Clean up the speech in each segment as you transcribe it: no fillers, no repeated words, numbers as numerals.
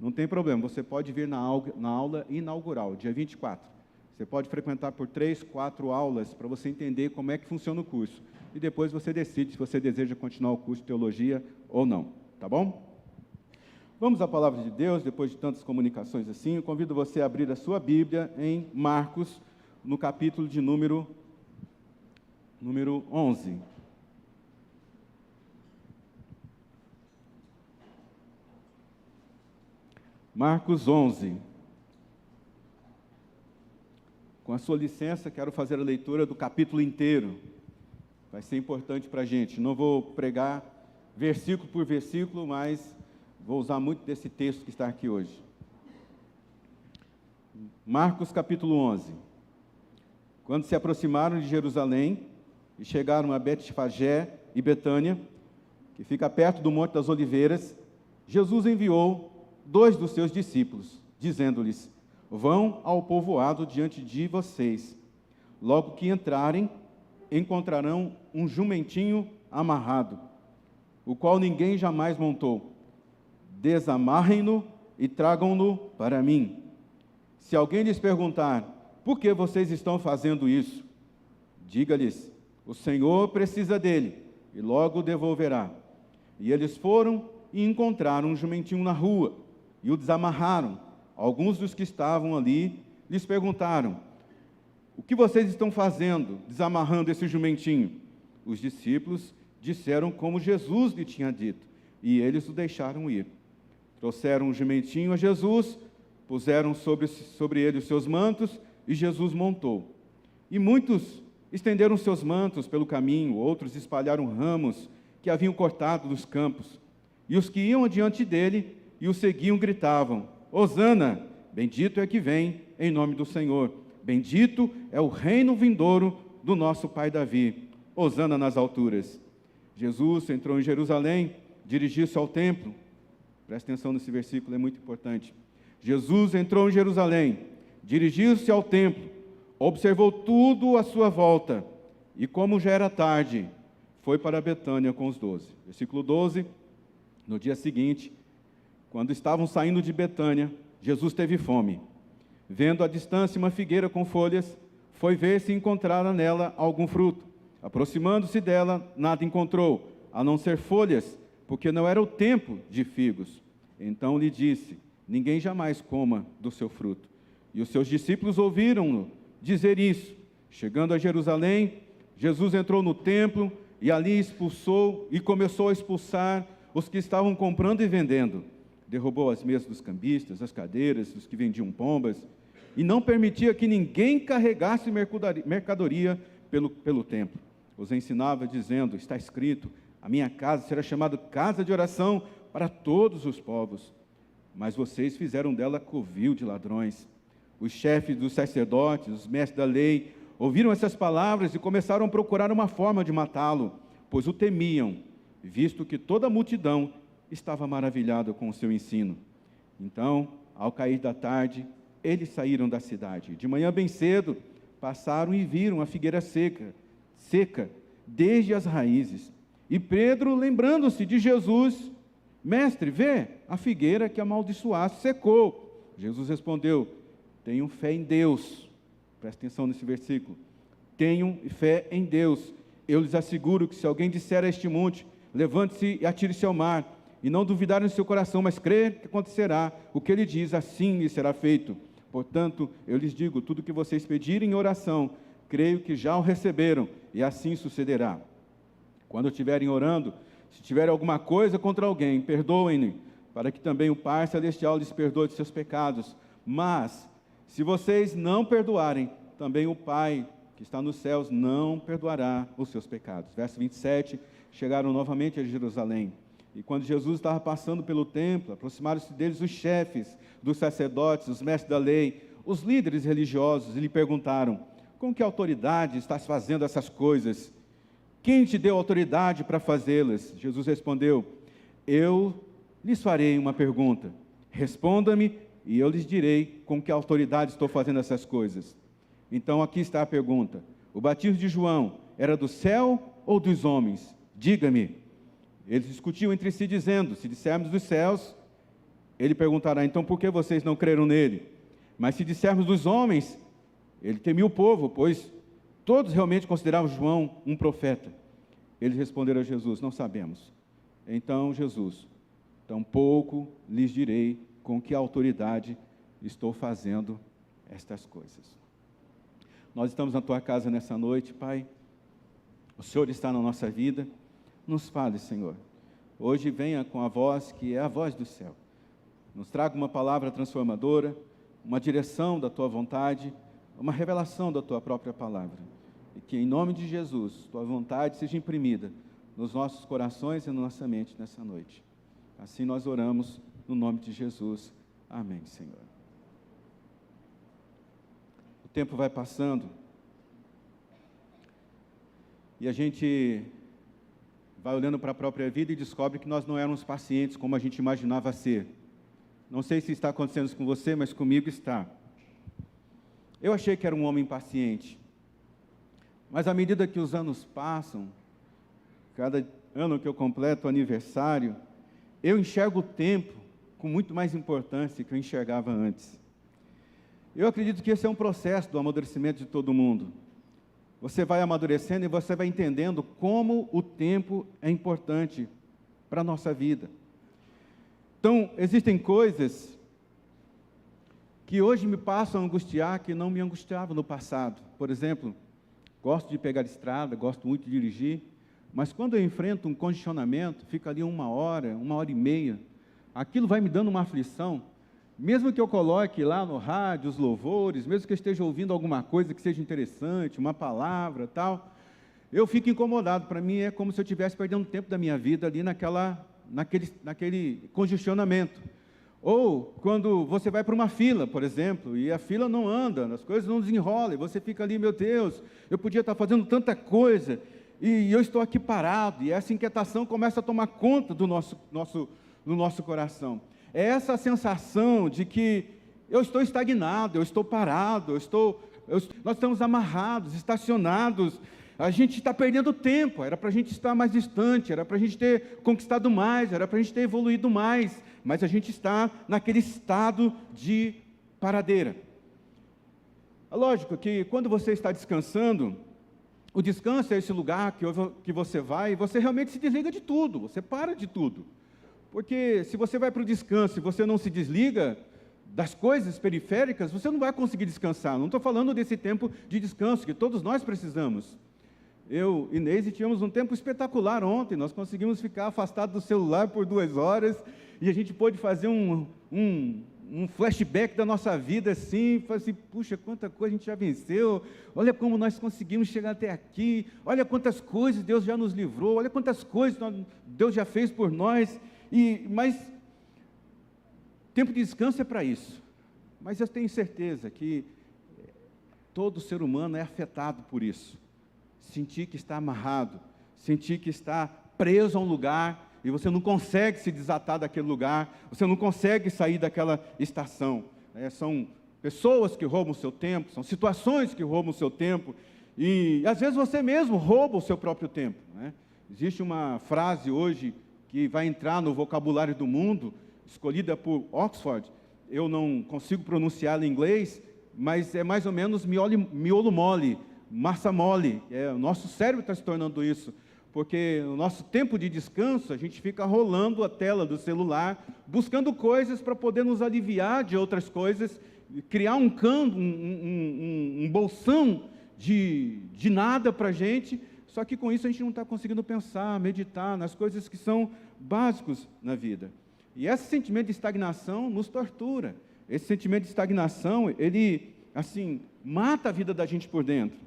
não tem problema, você pode vir na aula inaugural, dia 24. Você pode frequentar por 3, 4 aulas para você entender como é que funciona o curso. E depois você decide se você deseja continuar o curso de teologia ou não, tá bom? Vamos à palavra de Deus, depois de tantas comunicações assim. Eu convido você a abrir a sua Bíblia em Marcos, no capítulo de número 11. Marcos 11. Com a sua licença, quero fazer a leitura do capítulo inteiro. Vai ser importante para a gente. Não vou pregar versículo por versículo, mas vou usar muito desse texto que está aqui hoje. Marcos capítulo 11. Quando se aproximaram de Jerusalém e chegaram a Betfagé e Betânia, que fica perto do Monte das Oliveiras, Jesus enviou 2 dos seus discípulos, dizendo-lhes: vão ao povoado diante de vocês. Logo que entrarem, encontrarão um jumentinho amarrado, o qual ninguém jamais montou. Desamarrem-no e tragam-no para mim. Se alguém lhes perguntar: por que vocês estão fazendo isso? Diga-lhes: o Senhor precisa dele e logo o devolverá. E eles foram e encontraram um jumentinho na rua e o desamarraram. Alguns dos que estavam ali lhes perguntaram: o que vocês estão fazendo, desamarrando esse jumentinho? Os discípulos disseram como Jesus lhe tinha dito, e eles o deixaram ir. Trouxeram o jumentinho a Jesus, puseram sobre ele os seus mantos, e Jesus montou. E muitos estenderam seus mantos pelo caminho, outros espalharam ramos que haviam cortado dos campos. E os que iam adiante dele e o seguiam gritavam: Hosana, bendito é que vem em nome do Senhor. Bendito é o reino vindouro do nosso pai Davi. Hosana nas alturas. Jesus entrou em Jerusalém, dirigiu-se ao templo. Presta atenção nesse versículo, é muito importante. Jesus entrou em Jerusalém, dirigiu-se ao templo, observou tudo à sua volta, e como já era tarde, foi para Betânia com os 12. Versículo 12, no dia seguinte, quando estavam saindo de Betânia, Jesus teve fome. Vendo à distância uma figueira com folhas, foi ver se encontrara nela algum fruto. Aproximando-se dela, nada encontrou, a não ser folhas, porque não era o tempo de figos. Então lhe disse: ninguém jamais coma do seu fruto. E os seus discípulos ouviram-no dizer isso. Chegando a Jerusalém, Jesus entrou no templo e ali expulsou e começou a expulsar os que estavam comprando e vendendo. Derrubou as mesas dos cambistas, as cadeiras dos que vendiam pombas, e não permitia que ninguém carregasse mercadoria pelo templo. Os ensinava dizendo: está escrito, a minha casa será chamada casa de oração para todos os povos. Mas vocês fizeram dela covil de ladrões. Os chefes dos sacerdotes, os mestres da lei, ouviram essas palavras e começaram a procurar uma forma de matá-lo, pois o temiam, visto que toda a multidão estava maravilhada com o seu ensino. Então, ao cair da tarde, eles saíram da cidade. De manhã bem cedo, passaram e viram a figueira seca, desde as raízes. E Pedro, lembrando-se de Jesus: mestre, vê, a figueira que amaldiçoaste secou. Jesus respondeu: tenham fé em Deus. Presta atenção nesse versículo. Tenham fé em Deus. Eu lhes asseguro que se alguém disser a este monte: levante-se e atire-se ao mar, e não duvidar no seu coração, mas crer que acontecerá o que ele diz, assim lhe será feito. Portanto, eu lhes digo, tudo que vocês pedirem em oração, creio que já o receberam, e assim sucederá. Quando estiverem orando, se tiverem alguma coisa contra alguém, perdoem-lhe, para que também o Pai Celestial lhes perdoe de seus pecados. Mas, se vocês não perdoarem, também o Pai que está nos céus não perdoará os seus pecados. Verso 27, chegaram novamente a Jerusalém. E quando Jesus estava passando pelo templo, aproximaram-se deles os chefes dos sacerdotes, os mestres da lei, os líderes religiosos, e lhe perguntaram: com que autoridade estás fazendo essas coisas? Quem te deu autoridade para fazê-las? Jesus respondeu: eu lhes farei uma pergunta. Responda-me e eu lhes direi com que autoridade estou fazendo essas coisas. Então aqui está a pergunta: o batismo de João era do céu ou dos homens? Diga-me. Eles discutiam entre si dizendo: se dissermos dos céus, ele perguntará: então por que vocês não creram nele? Mas se dissermos dos homens, ele temia o povo, pois todos realmente consideravam João um profeta. Eles responderam a Jesus: não sabemos. Então Jesus: tampouco lhes direi com que autoridade estou fazendo estas coisas. Nós estamos na tua casa nessa noite, Pai. O Senhor está na nossa vida. Nos fale, Senhor. Hoje venha com a voz que é a voz do céu. Nos traga uma palavra transformadora, uma direção da tua vontade, uma revelação da tua própria palavra. E que em nome de Jesus, tua vontade seja imprimida nos nossos corações e na nossa mente nessa noite. Assim nós oramos no nome de Jesus. Amém, Senhor. O tempo vai passando e a gente vai olhando para a própria vida e descobre que nós não éramos pacientes como a gente imaginava ser. Não sei se está acontecendo isso com você, mas comigo está. Eu achei que era um homem paciente, mas à medida que os anos passam, cada ano que eu completo o aniversário, eu enxergo o tempo com muito mais importância que eu enxergava antes. Eu acredito que esse é um processo do amadurecimento de todo mundo. Você vai amadurecendo e você vai entendendo como o tempo é importante para a nossa vida. Então, existem coisas que hoje me passam a angustiar, que não me angustiavam no passado. Por exemplo, gosto de pegar estrada, gosto muito de dirigir, mas quando eu enfrento um congestionamento, fica ali 1h30, aquilo vai me dando uma aflição. Mesmo que eu coloque lá no rádio os louvores, mesmo que eu esteja ouvindo alguma coisa que seja interessante, uma palavra, tal, eu fico incomodado. Para mim é como se eu estivesse perdendo tempo da minha vida ali naquele congestionamento. Ou quando você vai para uma fila, por exemplo, e a fila não anda, as coisas não desenrolam, e você fica ali: meu Deus, eu podia estar fazendo tanta coisa, e eu estou aqui parado, e essa inquietação começa a tomar conta do nosso coração. É essa sensação de que eu estou estagnado, eu estou parado, nós estamos amarrados, estacionados, a gente está perdendo tempo. Era para a gente estar mais distante, era para a gente ter conquistado mais, era para a gente ter evoluído mais, mas a gente está naquele estado de paradeira. É lógico que quando você está descansando, o descanso é esse lugar que você vai e você realmente se desliga de tudo, você para de tudo. Porque se você vai para o descanso e você não se desliga das coisas periféricas, você não vai conseguir descansar. Não estou falando desse tempo de descanso que todos nós precisamos. Eu e Neise tínhamos um tempo espetacular ontem, nós conseguimos ficar afastados do celular por 2 horas e a gente pôde fazer um flashback da nossa vida assim, puxa, quanta coisa a gente já venceu, olha como nós conseguimos chegar até aqui, olha quantas coisas Deus já nos livrou, olha quantas coisas Deus já fez por nós. Mas tempo de descanso é para isso. Mas eu tenho certeza que todo ser humano é afetado por isso. Sentir que está amarrado, sentir que está preso a um lugar e você não consegue se desatar daquele lugar, você não consegue sair daquela estação. São pessoas que roubam o seu tempo, são situações que roubam o seu tempo e às vezes você mesmo rouba o seu próprio tempo, né? Existe uma frase hoje que vai entrar no vocabulário do mundo, escolhida por Oxford. Eu não consigo pronunciá-la em inglês, mas é mais ou menos miolo mole, massa mole. O nosso cérebro está se tornando isso, porque no nosso tempo de descanso, a gente fica rolando a tela do celular, buscando coisas para poder nos aliviar de outras coisas, criar um campo, um bolsão de nada para a gente. Só que com isso a gente não está conseguindo pensar, meditar nas coisas que são básicos na vida. E esse sentimento de estagnação nos tortura. Esse sentimento de estagnação, ele, assim, mata a vida da gente por dentro.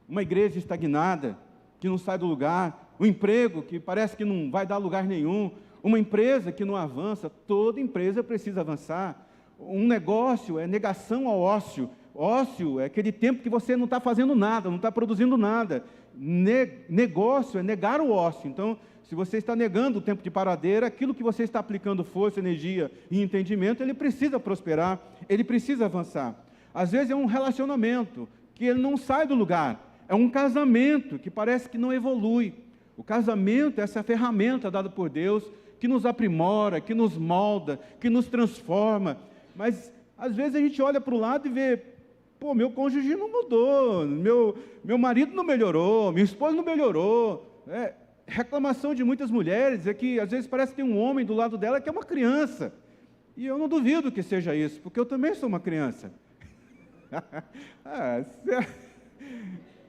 Uma igreja estagnada, que não sai do lugar, um emprego que parece que não vai dar lugar nenhum, uma empresa que não avança. Toda empresa precisa avançar. Um negócio é negação ao ócio. Ócio é aquele tempo que você não está fazendo nada, não está produzindo nada. Negócio é negar o ócio. Então, se você está negando o tempo de paradeira, aquilo que você está aplicando força, energia e entendimento, ele precisa prosperar, ele precisa avançar. Às vezes é um relacionamento que ele não sai do lugar, é um casamento que parece que não evolui. O casamento é essa ferramenta dada por Deus que nos aprimora, que nos molda, que nos transforma. Mas, às vezes, a gente olha para o lado e vê, pô, meu cônjuge não mudou, meu marido não melhorou, minha esposa não melhorou. Reclamação de muitas mulheres é que, às vezes, parece que tem um homem do lado dela que é uma criança. E eu não duvido que seja isso, porque eu também sou uma criança.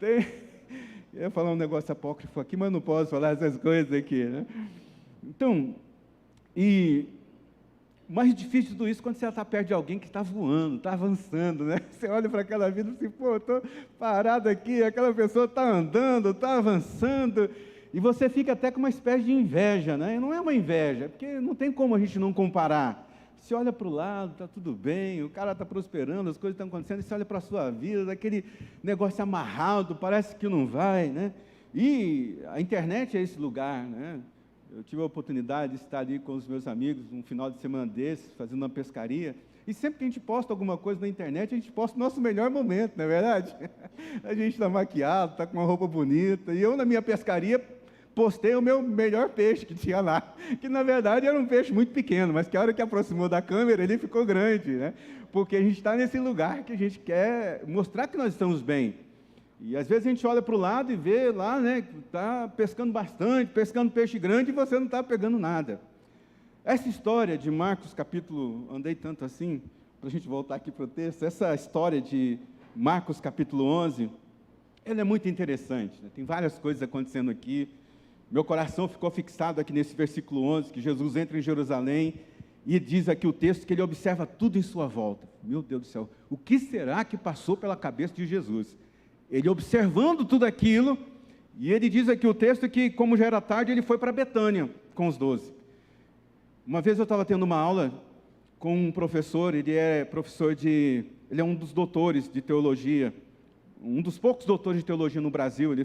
Eu ia falar um negócio apócrifo aqui, mas não posso falar essas coisas aqui, né? Então, e o mais difícil de tudo isso é quando você está perto de alguém que está voando, está avançando, né? Você olha para aquela vida e assim, pô, eu estou parado aqui, aquela pessoa está andando, está avançando, e você fica até com uma espécie de inveja, né? E não é uma inveja, porque não tem como a gente não comparar. Você olha para o lado, está tudo bem, o cara está prosperando, as coisas estão acontecendo, e você olha para a sua vida, daquele negócio amarrado, parece que não vai, né? E a internet é esse lugar, né? Eu tive a oportunidade de estar ali com os meus amigos, um final de semana desses, fazendo uma pescaria, e sempre que a gente posta alguma coisa na internet, a gente posta o nosso melhor momento, não é verdade? A gente está maquiado, está com uma roupa bonita, e eu na minha pescaria postei o meu melhor peixe que tinha lá, que na verdade era um peixe muito pequeno, mas que a hora que aproximou da câmera, ele ficou grande, né? Porque a gente está nesse lugar que a gente quer mostrar que nós estamos bem. E às vezes a gente olha para o lado e vê lá, né, que está pescando bastante, pescando peixe grande, e você não está pegando nada. Essa história de Marcos capítulo, andei tanto assim, para a gente voltar aqui para o texto, essa história de Marcos capítulo 11, ela é muito interessante, né? Tem várias coisas acontecendo aqui. Meu coração ficou fixado aqui nesse versículo 11, que Jesus entra em Jerusalém e diz aqui o texto que ele observa tudo em sua volta. Meu Deus do céu, o que será que passou pela cabeça de Jesus? Ele observando tudo aquilo, e ele diz aqui o texto que, como já era tarde, ele foi para Betânia com os 12. Uma vez eu estava tendo uma aula com um professor, ele é um dos doutores de teologia, um dos poucos doutores de teologia no Brasil. Ele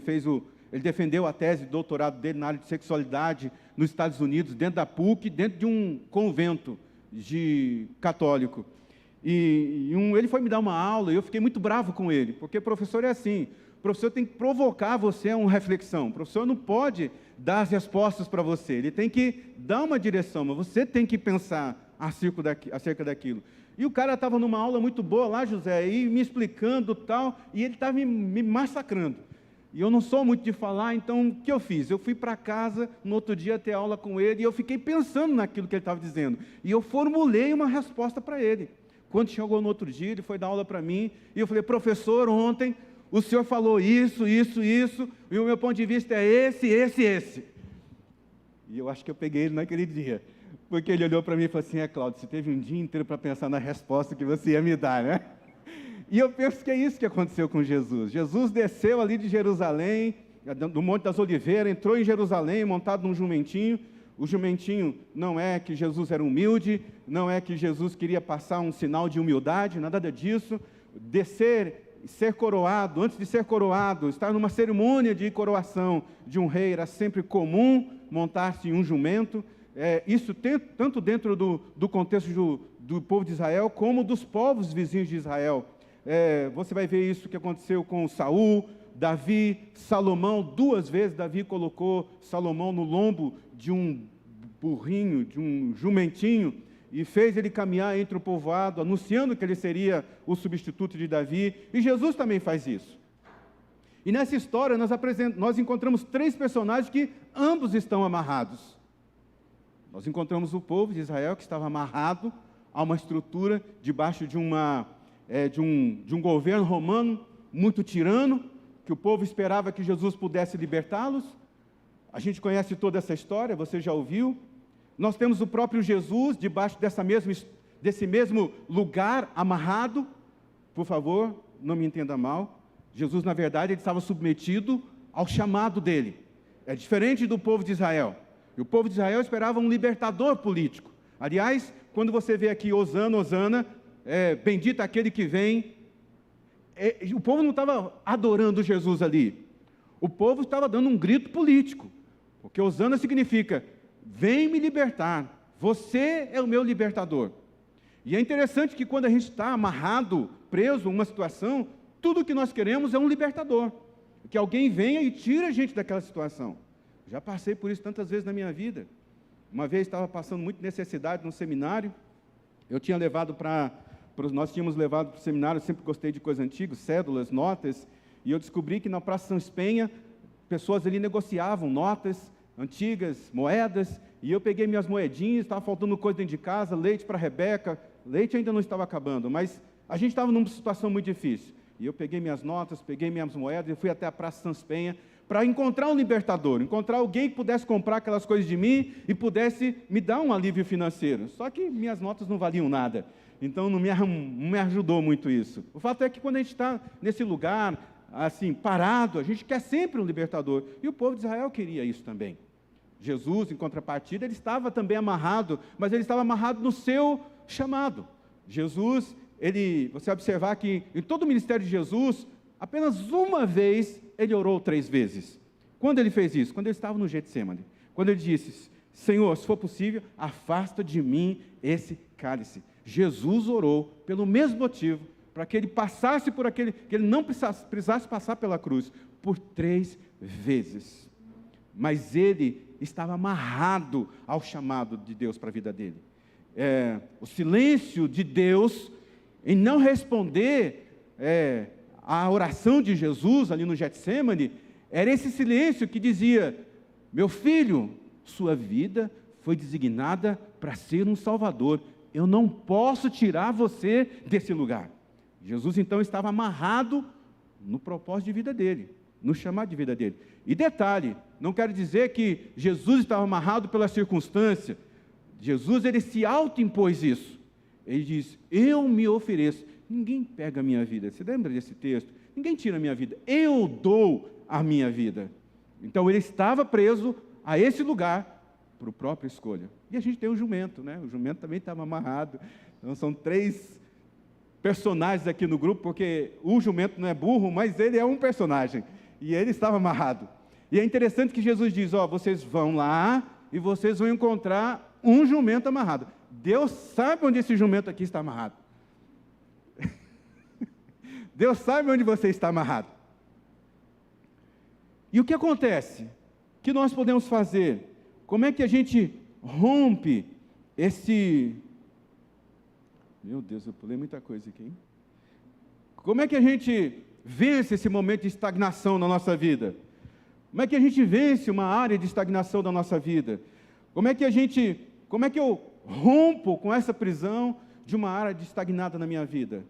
defendeu a tese de doutorado dele na área de sexualidade nos Estados Unidos, dentro da PUC, dentro de um convento católico. Ele foi me dar uma aula e eu fiquei muito bravo com ele, porque professor é assim, o professor tem que provocar você a uma reflexão, o professor não pode dar as respostas para você, ele tem que dar uma direção, mas você tem que pensar acerca daquilo. E o cara estava numa aula muito boa lá, José, e me explicando tal, e ele estava me massacrando. E eu não sou muito de falar, então o que eu fiz? Eu fui para casa, no outro dia ter aula com ele, e eu fiquei pensando naquilo que ele estava dizendo. E eu formulei uma resposta para ele. Quando chegou no outro dia, ele foi dar aula para mim, e eu falei, professor, ontem o senhor falou isso, e o meu ponto de vista é esse. E eu acho que eu peguei ele naquele dia. Porque ele olhou para mim e falou assim, Cláudio, você teve um dia inteiro para pensar na resposta que você ia me dar, né? E eu penso que é isso que aconteceu com Jesus. Jesus desceu ali de Jerusalém, do Monte das Oliveiras, entrou em Jerusalém montado num jumentinho. O jumentinho não é que Jesus era humilde, não é que Jesus queria passar um sinal de humildade, nada disso. Descer, ser coroado, antes de ser coroado, estar numa cerimônia de coroação de um rei, era sempre comum montar-se em um jumento. Isso tanto dentro do contexto do povo de Israel, como dos povos vizinhos de Israel. Você vai ver isso que aconteceu com Saul, Davi, Salomão. 2 vezes Davi colocou Salomão no lombo de um burrinho, de um jumentinho, e fez ele caminhar entre o povoado, anunciando que ele seria o substituto de Davi. E Jesus também faz isso. E nessa história nós encontramos 3 personagens que ambos estão amarrados. Nós encontramos o povo de Israel que estava amarrado a uma estrutura debaixo de um governo romano muito tirano, que o povo esperava que Jesus pudesse libertá-los. A gente conhece toda essa história, você já ouviu. Nós temos o próprio Jesus debaixo desse mesmo lugar amarrado. Por favor, não me entenda mal. Jesus, na verdade, ele estava submetido ao chamado dele. É diferente do povo de Israel. E o povo de Israel esperava um libertador político. Aliás, quando você vê aqui Hosana, Hosana, bendito aquele que vem, o povo não estava adorando Jesus ali. O povo estava dando um grito político. Porque Hosana significa, vem me libertar, você é o meu libertador. E é interessante que quando a gente está amarrado, preso em uma situação, tudo o que nós queremos é um libertador. Que alguém venha e tire a gente daquela situação. Já passei por isso tantas vezes na minha vida. Uma vez estava passando muita necessidade no seminário, nós tínhamos levado para o seminário, eu sempre gostei de coisas antigas, cédulas, notas, e eu descobri que na Praça São Espenha, pessoas ali negociavam notas antigas, moedas, e eu peguei minhas moedinhas, estava faltando coisa dentro de casa, leite para a Rebeca, leite ainda não estava acabando, mas a gente estava numa situação muito difícil. E eu peguei minhas notas, peguei minhas moedas, e fui até a Praça São Espenha, para encontrar um libertador, encontrar alguém que pudesse comprar aquelas coisas de mim e pudesse me dar um alívio financeiro. Só que minhas notas não valiam nada, então não me ajudou muito isso. O fato é que quando a gente está nesse lugar, assim, parado, a gente quer sempre um libertador, e o povo de Israel queria isso também. Jesus, em contrapartida, ele estava também amarrado, mas ele estava amarrado no seu chamado. Jesus, você vai observar que em todo o ministério de Jesus, apenas uma vez ele orou 3 vezes. Quando ele fez isso? Quando ele estava no Getsemane. Quando ele disse, Senhor, se for possível, afasta de mim esse cálice. Jesus orou pelo mesmo motivo, para que ele passasse por que ele não precisasse passar pela cruz, por 3 vezes. Mas ele estava amarrado ao chamado de Deus para a vida dele. O silêncio de Deus em não responder a oração de Jesus ali no Getsemane, era esse silêncio que dizia, meu filho, sua vida foi designada para ser um salvador, eu não posso tirar você desse lugar. Jesus então estava amarrado no propósito de vida dele, no chamado de vida dele. E detalhe, não quero dizer que Jesus estava amarrado pela circunstância, Jesus ele se autoimpôs isso, ele diz, eu me ofereço. Ninguém pega a minha vida. Você lembra desse texto? Ninguém tira a minha vida. Eu dou a minha vida. Então, ele estava preso a esse lugar por própria escolha. E a gente tem o jumento, né? O jumento também estava amarrado. Então, são 3 personagens aqui no grupo, porque o jumento não é burro, mas ele é um personagem. E ele estava amarrado. E é interessante que Jesus diz, vocês vão lá e vocês vão encontrar um jumento amarrado. Deus sabe onde esse jumento aqui está amarrado. Deus sabe onde você está amarrado. E o que acontece? O que nós podemos fazer? Como é que a gente rompe esse... Meu Deus, eu pulei muita coisa aqui, hein? Como é que a gente vence esse momento de estagnação na nossa vida? Como é que a gente vence uma área de estagnação da nossa vida? Como é que eu rompo com essa prisão de uma área de estagnada na minha vida?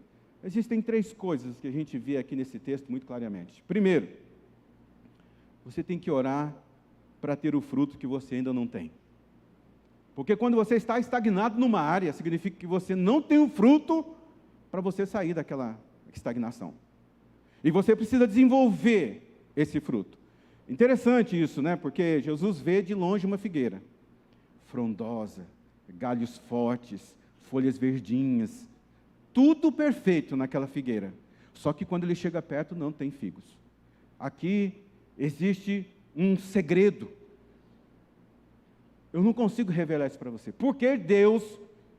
Existem 3 coisas que a gente vê aqui nesse texto muito claramente. Primeiro, você tem que orar para ter o fruto que você ainda não tem. Porque quando você está estagnado numa área, significa que você não tem o fruto para você sair daquela estagnação. E você precisa desenvolver esse fruto. Interessante isso, né? Porque Jesus vê de longe uma figueira, frondosa, galhos fortes, folhas verdinhas, tudo perfeito naquela figueira. Só que quando ele chega perto, não tem figos. Aqui existe um segredo. Eu não consigo revelar isso para você. Porque Deus,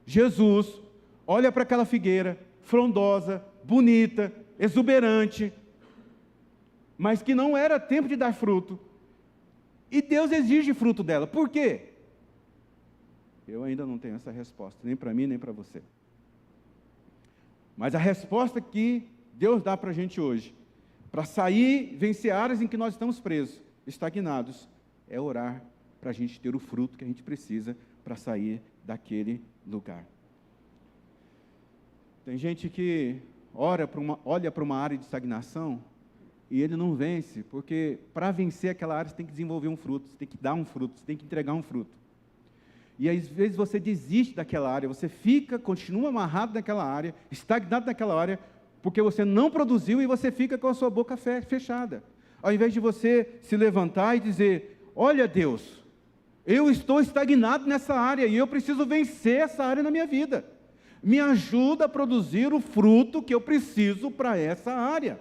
Jesus, olha para aquela figueira, frondosa, bonita, exuberante, mas que não era tempo de dar fruto. E Deus exige fruto dela. Por quê? Eu ainda não tenho essa resposta, nem para mim, nem para você. Mas a resposta que Deus dá para a gente hoje, para sair, vencer áreas em que nós estamos presos, estagnados, é orar para a gente ter o fruto que a gente precisa para sair daquele lugar. Tem gente que olha para uma área de estagnação e ele não vence, porque para vencer aquela área você tem que desenvolver um fruto, você tem que dar um fruto, você tem que entregar um fruto. E às vezes você desiste daquela área, você continua amarrado naquela área, estagnado naquela área, porque você não produziu e você fica com a sua boca fechada. Ao invés de você se levantar e dizer, olha Deus, eu estou estagnado nessa área e eu preciso vencer essa área na minha vida. Me ajuda a produzir o fruto que eu preciso para essa área.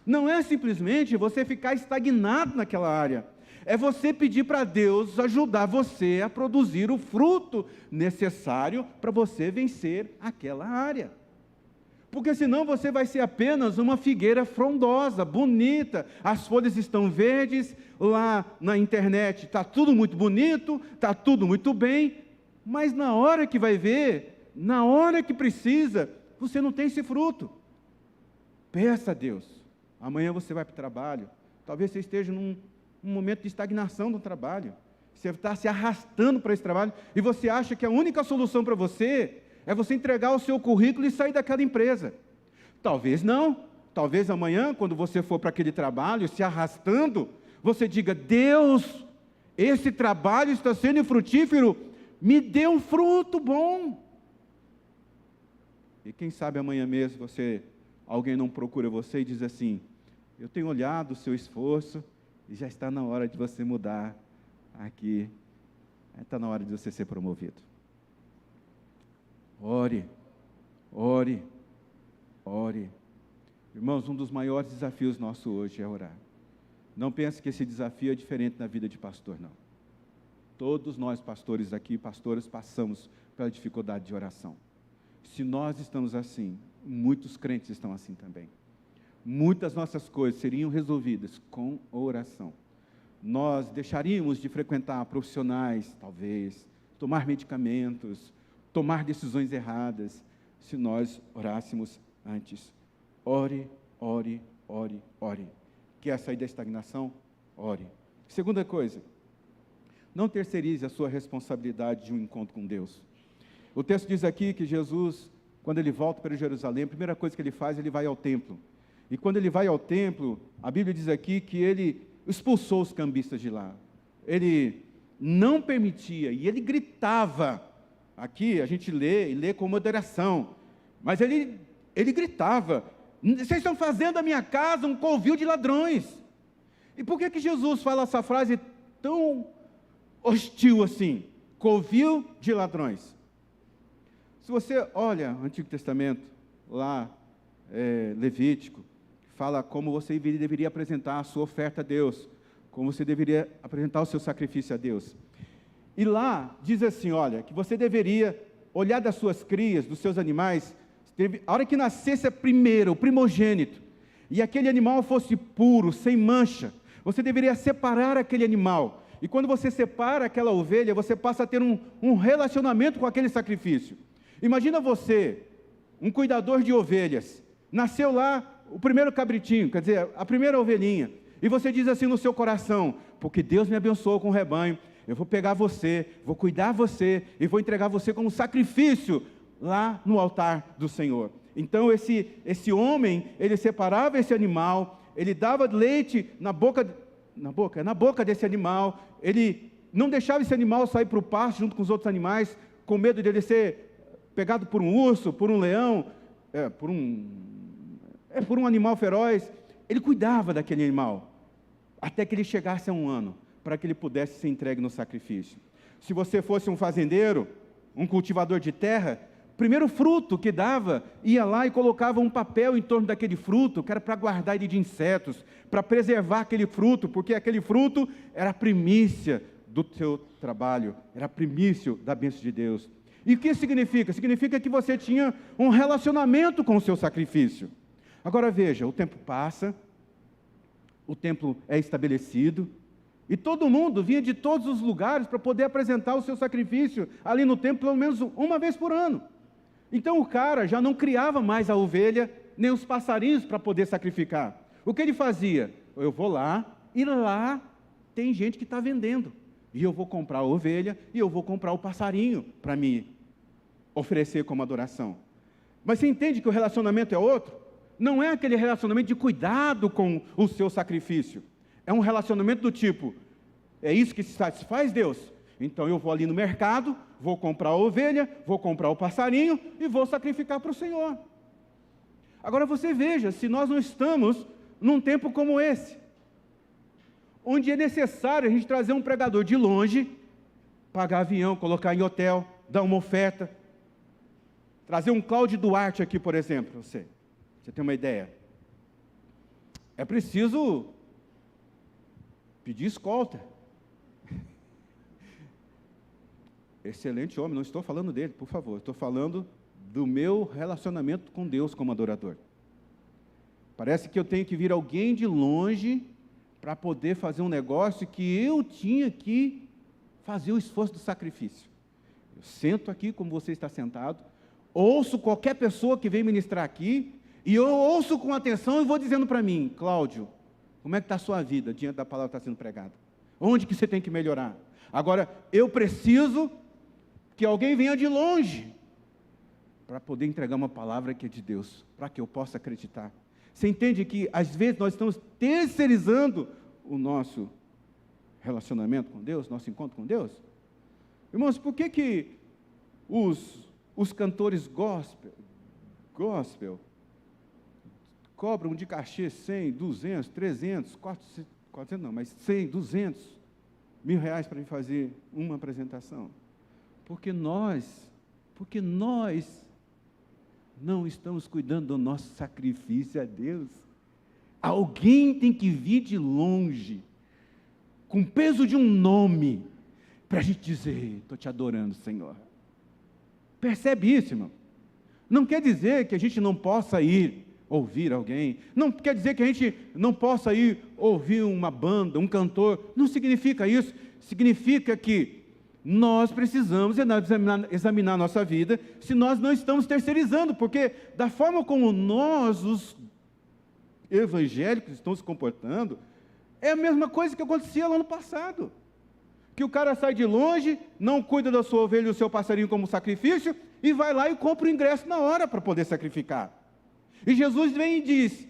Não é simplesmente você ficar estagnado naquela área. É você pedir para Deus ajudar você a produzir o fruto necessário para você vencer aquela área. porque senão você vai ser apenas uma figueira frondosa, bonita, as folhas estão verdes, lá na internet está tudo muito bonito, está tudo muito bem, mas na hora que vai ver, na hora que precisa, você não tem esse fruto. Peça a Deus. Amanhã você vai para o trabalho, talvez você esteja num momento de estagnação no trabalho, você está se arrastando para esse trabalho, e você acha que a única solução para você é você entregar o seu currículo e sair daquela empresa. Talvez não, talvez amanhã, quando você for para aquele trabalho, se arrastando, você diga: Deus, esse trabalho está sendo frutífero, me dê um fruto bom. E quem sabe amanhã mesmo alguém não procura você e diz assim: eu tenho olhado o seu esforço e já está na hora de você mudar aqui, está na hora de você ser promovido. Ore, ore, ore. Irmãos, um dos maiores desafios nossos hoje é orar. Não pense que esse desafio é diferente na vida de pastor, não. Todos nós pastores aqui, pastoras, passamos pela dificuldade de oração. Se nós estamos assim, muitos crentes estão assim também. Muitas nossas coisas seriam resolvidas com oração. Nós deixaríamos de frequentar profissionais, talvez, tomar medicamentos, tomar decisões erradas, se nós orássemos antes. Ore, ore, ore, ore. Quer sair da estagnação? Ore. Segunda coisa, não terceirize a sua responsabilidade de um encontro com Deus. O texto diz aqui que Jesus, quando ele volta para Jerusalém, a primeira coisa que ele faz, ele vai ao templo. E quando ele vai ao templo, a Bíblia diz aqui que ele expulsou os cambistas de lá. Ele não permitia, e ele gritava. Aqui a gente lê com moderação, mas ele gritava: vocês estão fazendo da minha casa um covil de ladrões. E por que Jesus fala essa frase tão hostil assim? Covil de ladrões. Se você olha o Antigo Testamento, lá, Levítico, fala como você deveria apresentar a sua oferta a Deus, como você deveria apresentar o seu sacrifício a Deus. E lá diz assim, olha, que você deveria olhar das suas crias, dos seus animais, a hora que nascesse primeiro, o primogênito, e aquele animal fosse puro, sem mancha, você deveria separar aquele animal. E quando você separa aquela ovelha, você passa a ter um relacionamento com aquele sacrifício. Imagina você, um cuidador de ovelhas, nasceu lá o primeiro cabritinho, quer dizer, a primeira ovelhinha, e você diz assim no seu coração: porque Deus me abençoou com o rebanho, eu vou pegar você, vou cuidar você, e vou entregar você como sacrifício lá no altar do Senhor. Então esse homem, ele separava esse animal, ele dava leite na boca desse animal, ele não deixava esse animal sair para o pasto junto com os outros animais, com medo de ele ser pegado por um urso, por um leão, por um animal feroz. Ele cuidava daquele animal, até que ele chegasse a 1 ano, para que ele pudesse ser entregue no sacrifício. Se você fosse um fazendeiro, um cultivador de terra, o primeiro fruto que dava, ia lá e colocava um papel em torno daquele fruto, que era para guardar ele de insetos, para preservar aquele fruto, porque aquele fruto era a primícia do seu trabalho, era a primícia da bênção de Deus. E o que significa? Significa que você tinha um relacionamento com o seu sacrifício. Agora veja, o tempo passa, o templo é estabelecido, e todo mundo vinha de todos os lugares para poder apresentar o seu sacrifício ali no templo, pelo menos uma vez por ano. Então o cara já não criava mais a ovelha, nem os passarinhos para poder sacrificar. O que ele fazia? Eu vou lá, e lá tem gente que está vendendo. E eu vou comprar a ovelha, e eu vou comprar o passarinho para me oferecer como adoração. Mas você entende que o relacionamento é outro? Não é aquele relacionamento de cuidado com o seu sacrifício. É um relacionamento do tipo: é isso que se satisfaz, Deus? Então eu vou ali no mercado, vou comprar a ovelha, vou comprar o passarinho e vou sacrificar para o Senhor. Agora você veja, se nós não estamos num tempo como esse, onde é necessário a gente trazer um pregador de longe, pagar avião, colocar em hotel, dar uma oferta, trazer um Cláudio Duarte aqui, por exemplo, você tem uma ideia. É preciso pedir escolta. Excelente homem, não estou falando dele, por favor, estou falando do meu relacionamento com Deus como adorador. Parece que eu tenho que vir alguém de longe para poder fazer um negócio que eu tinha que fazer o esforço do sacrifício. Eu sento aqui como você está sentado, ouço qualquer pessoa que vem ministrar aqui, e eu ouço com atenção e vou dizendo para mim: Cláudio, como é que está a sua vida diante da palavra que está sendo pregada? Onde que você tem que melhorar? Agora, eu preciso que alguém venha de longe para poder entregar uma palavra que é de Deus, para que eu possa acreditar. Você entende que, às vezes, nós estamos terceirizando o nosso relacionamento com Deus, nosso encontro com Deus? Irmãos, por que os cantores gospel cobram de cachê 100, 200, 300, 400 não, mas 100, 200 mil reais para fazer uma apresentação? Porque nós não estamos cuidando do nosso sacrifício a Deus. Alguém tem que vir de longe, com o peso de um nome, para a gente dizer: estou te adorando, Senhor. Percebe isso, irmão? Não quer dizer que a gente não possa ir ouvir alguém, não quer dizer que a gente não possa ir ouvir uma banda, um cantor, não significa isso. Significa que nós precisamos examinar a nossa vida, se nós não estamos terceirizando, porque da forma como nós, os evangélicos, estamos se comportando, é a mesma coisa que acontecia lá no passado, que o cara sai de longe, não cuida da sua ovelha e do seu passarinho como sacrifício, e vai lá e compra o ingresso na hora para poder sacrificar. E Jesus vem e diz: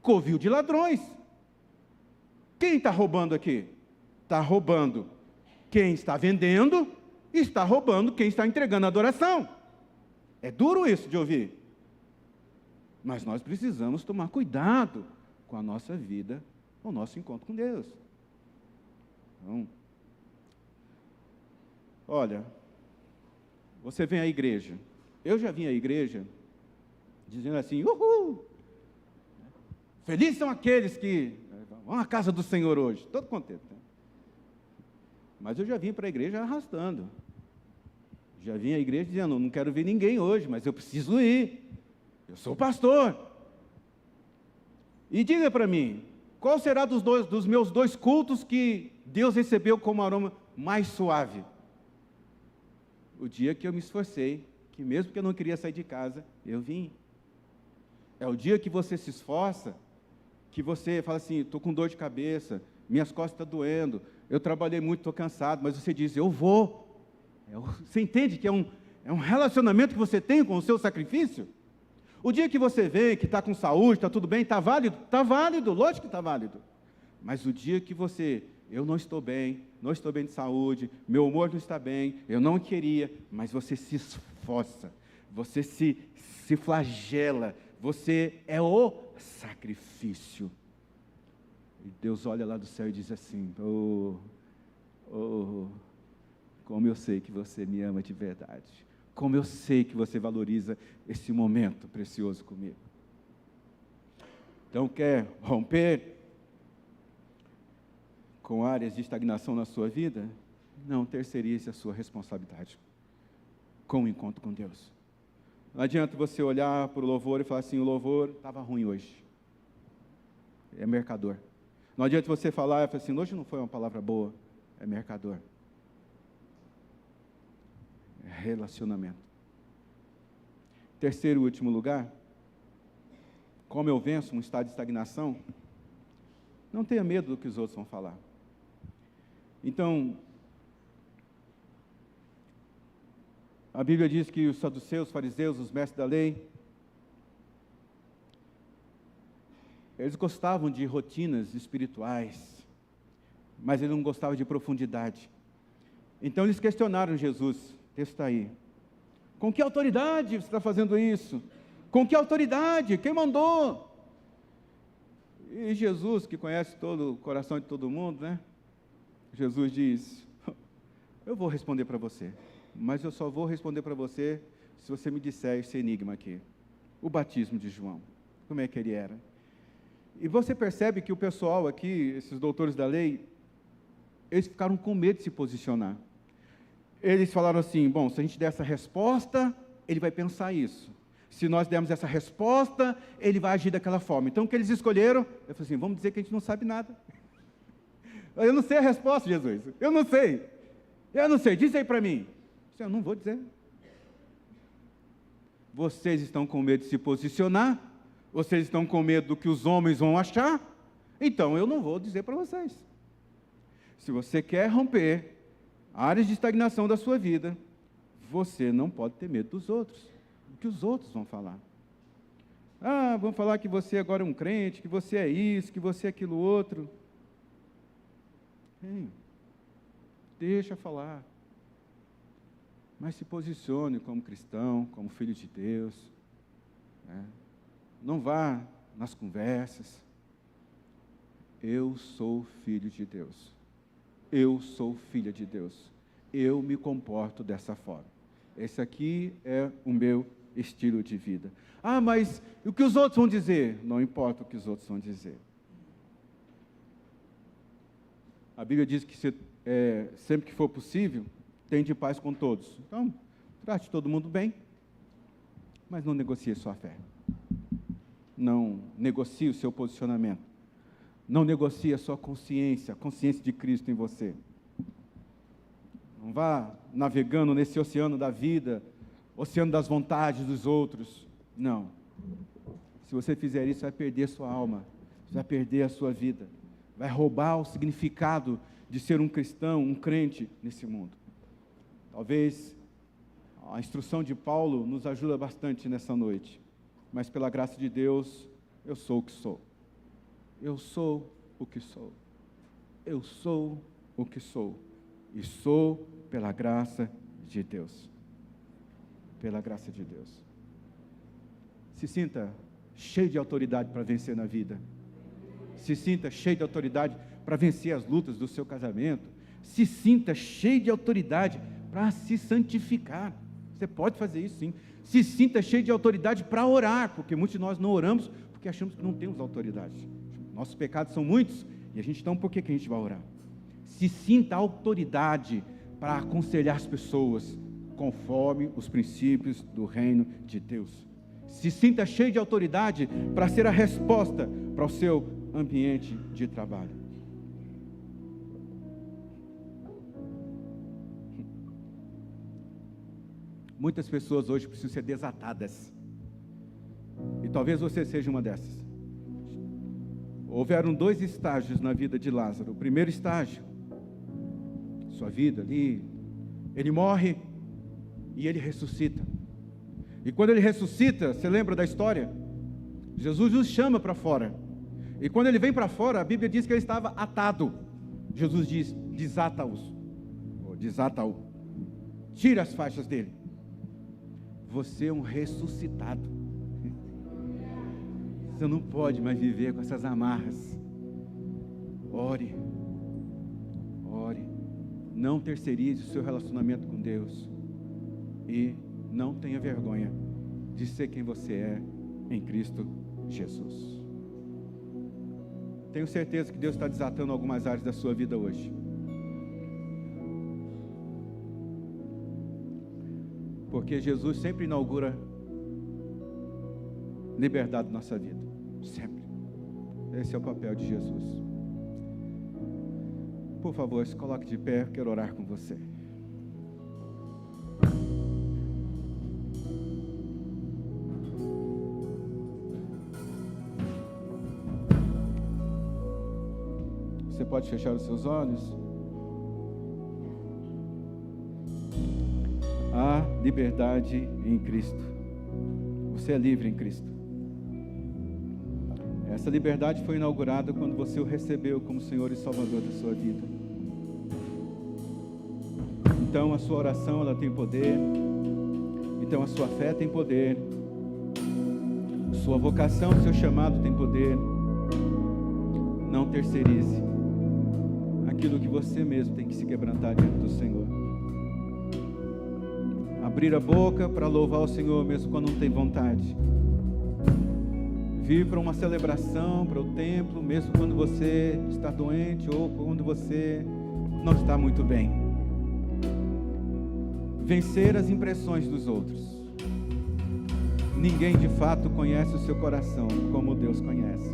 covil de ladrões. Quem está roubando aqui? Está roubando quem está vendendo, e está roubando quem está entregando a adoração. É duro isso de ouvir, mas nós precisamos tomar cuidado com a nossa vida, com o nosso encontro com Deus. Então, olha, você vem à igreja, eu já vim à igreja dizendo assim: uhul, felizes são aqueles que vão à casa do Senhor hoje, todo contente. Mas eu já vim para a igreja arrastando. Já vim à igreja dizendo: não quero ver ninguém hoje, mas eu preciso ir. Eu sou pastor. E diga para mim, qual será dos meus 2 cultos que Deus recebeu como aroma mais suave? O dia que eu me esforcei, que mesmo que eu não queria sair de casa, eu vim. É o dia que você se esforça, que você fala assim: estou com dor de cabeça, minhas costas estão doendo, eu trabalhei muito, estou cansado, mas você diz: eu vou. Você entende que é um relacionamento que você tem com o seu sacrifício? O dia que você vê que está com saúde, está tudo bem, está válido, lógico que está válido. Mas o dia que eu não estou bem de saúde, meu humor não está bem, eu não queria, mas você se esforça, você se flagela, você é o sacrifício. E Deus olha lá do céu e diz assim: como eu sei que você me ama de verdade, como eu sei que você valoriza esse momento precioso comigo. Então, quer romper com áreas de estagnação na sua vida? Não terceirize a sua responsabilidade com o encontro com Deus. Não adianta você olhar para o louvor e falar assim: o louvor estava ruim hoje. É mercador. Não adianta você falar e falar assim: hoje não foi uma palavra boa. É mercador. É relacionamento. Terceiro e último lugar, como eu venço um estado de estagnação? Não tenha medo do que os outros vão falar. Então, a Bíblia diz que os saduceus, os fariseus, os mestres da lei, eles gostavam de rotinas espirituais, mas eles não gostavam de profundidade. Então eles questionaram Jesus, o texto está aí: com que autoridade você está fazendo isso? Com que autoridade? Quem mandou? E Jesus, que conhece todo o coração de todo mundo, né? Jesus diz: eu vou responder para você, mas eu só vou responder para você se você me disser esse enigma aqui. O batismo de João, como é que ele era? E você percebe que o pessoal aqui, esses doutores da lei, eles ficaram com medo de se posicionar. Eles falaram assim: bom, se a gente der essa resposta, ele vai pensar isso. Se nós dermos essa resposta, ele vai agir daquela forma. Então, o que eles escolheram? Eu falei assim, vamos dizer que a gente não sabe nada. Eu não sei a resposta, Jesus. Eu não sei. Diz aí para mim. Eu não vou dizer. Vocês estão com medo de se posicionar? Vocês estão com medo do que os homens vão achar? Então, eu não vou dizer para vocês. Se você quer romper áreas de estagnação da sua vida, você não pode ter medo dos outros. O que os outros vão falar? Ah, vão falar que você agora é um crente, que você é isso, que você é aquilo outro. Deixa falar. Mas se posicione como cristão, como filho de Deus. Não vá nas conversas. Eu sou filho de Deus. Eu sou filha de Deus. Eu me comporto dessa forma. Esse aqui é o meu estilo de vida. Ah, mas o que os outros vão dizer? Não importa o que os outros vão dizer. A Bíblia diz que sempre que for possível, tende paz com todos. Então, trate todo mundo bem, mas não negocie sua fé. Não negocie o seu posicionamento. Não negocie a sua consciência, a consciência de Cristo em você. Não vá navegando nesse oceano da vida, oceano das vontades dos outros. Não. Se você fizer isso, vai perder sua alma, vai perder a sua vida, vai roubar o significado de ser um cristão, um crente nesse mundo. Talvez a instrução de Paulo nos ajuda bastante nessa noite, mas pela graça de Deus, eu sou o que sou. Eu sou o que sou. Eu sou o que sou. E sou pela graça de Deus. Pela graça de Deus. Se sinta cheio de autoridade para vencer na vida. Se sinta cheio de autoridade para vencer as lutas do seu casamento. Se sinta cheio de autoridade para se santificar. Você pode fazer isso sim. Se sinta cheio de autoridade para orar, porque muitos de nós não oramos porque achamos que não temos autoridade. Nossos pecados são muitos e a gente então, por que a gente vai orar? Se sinta autoridade para aconselhar as pessoas conforme os princípios do reino de Deus. Se sinta cheio de autoridade para ser a resposta para o seu ambiente de trabalho. Muitas pessoas hoje precisam ser desatadas. E talvez você seja uma dessas. Houveram 2 estágios na vida de Lázaro. O primeiro estágio, sua vida ali, ele morre e ele ressuscita. E quando ele ressuscita, você lembra da história? Jesus os chama para fora. E quando ele vem para fora, a Bíblia diz que ele estava atado. Jesus diz, desata-os. Desata-o. Tira as faixas dele. Você é um ressuscitado. Você não pode mais viver com essas amarras. Ore. Ore. Não terceirize o seu relacionamento com Deus. E não tenha vergonha de ser quem você é em Cristo Jesus. Tenho certeza que Deus está desatando algumas áreas da sua vida hoje. Porque Jesus sempre inaugura liberdade na nossa vida. Sempre. Esse é o papel de Jesus. Por favor, se coloque de pé, eu quero orar com você. Você pode fechar os seus olhos? Há liberdade em Cristo. Você é livre em Cristo. Essa liberdade foi inaugurada quando você o recebeu como Senhor e Salvador da sua vida. Então a sua oração ela tem poder. Então a sua fé tem poder. Sua vocação, seu chamado tem poder. Não terceirize aquilo que você mesmo tem que se quebrantar diante do Senhor. Abrir a boca para louvar o Senhor mesmo quando não tem vontade. Vir para uma celebração, para o templo, mesmo quando você está doente ou quando você não está muito bem. Vencer as impressões dos outros. ninguém de fato conhece o seu coração como Deus conhece.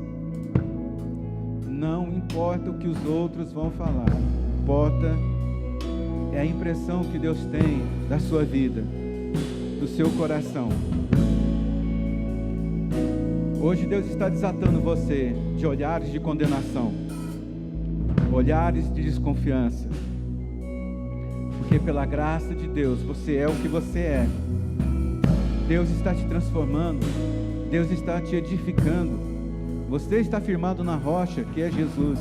Não importa o que os outros vão falar, importa é a impressão que Deus tem da sua vida, do seu coração. Hoje Deus está desatando você de olhares de condenação, olhares de desconfiança, porque pela graça de Deus você é o que você é. Deus está te transformando, Deus está te edificando. Você está firmado na rocha que é Jesus.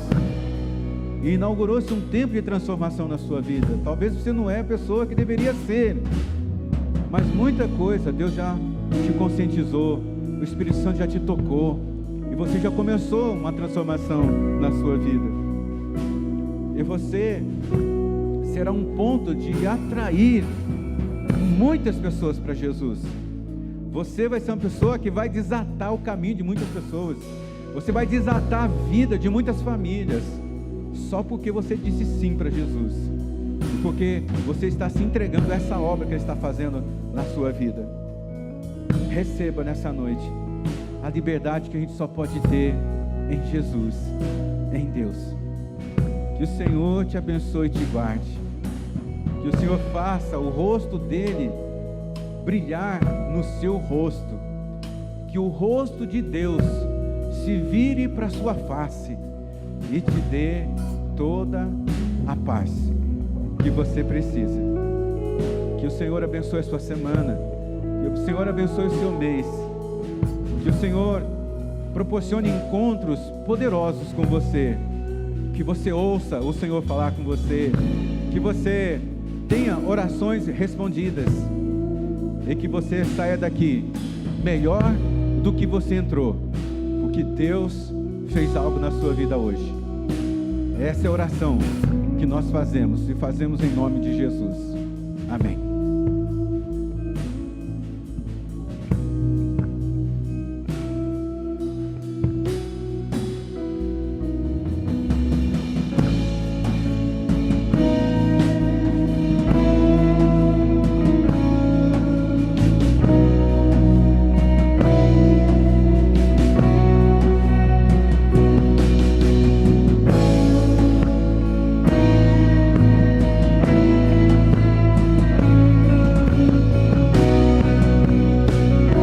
E inaugurou-se um tempo de transformação na sua vida. Talvez você não é a pessoa que deveria ser, mas muita coisa Deus já te conscientizou, o Espírito Santo já te tocou, e você já começou uma transformação na sua vida. E você será um ponto de atrair muitas pessoas para Jesus. Você vai ser uma pessoa que vai desatar o caminho de muitas pessoas. Você vai desatar a vida de muitas famílias, só porque você disse sim para Jesus, porque você está se entregando a essa obra que Ele está fazendo na sua vida. Receba nessa noite a liberdade que a gente só pode ter em Jesus, em Deus. Que o Senhor te abençoe e te guarde. Que o Senhor faça o rosto dele brilhar no seu rosto. Que o rosto de Deus se vire para a sua face e te dê toda a paz que você precisa. Que o Senhor abençoe a sua semana, que o Senhor abençoe o seu mês, que o Senhor proporcione encontros poderosos com você, que você ouça o Senhor falar com você, que você tenha orações respondidas e que você saia daqui melhor do que você entrou, porque Deus fez algo na sua vida hoje. Essa é a oração que nós fazemos e fazemos em nome de Jesus. Amém.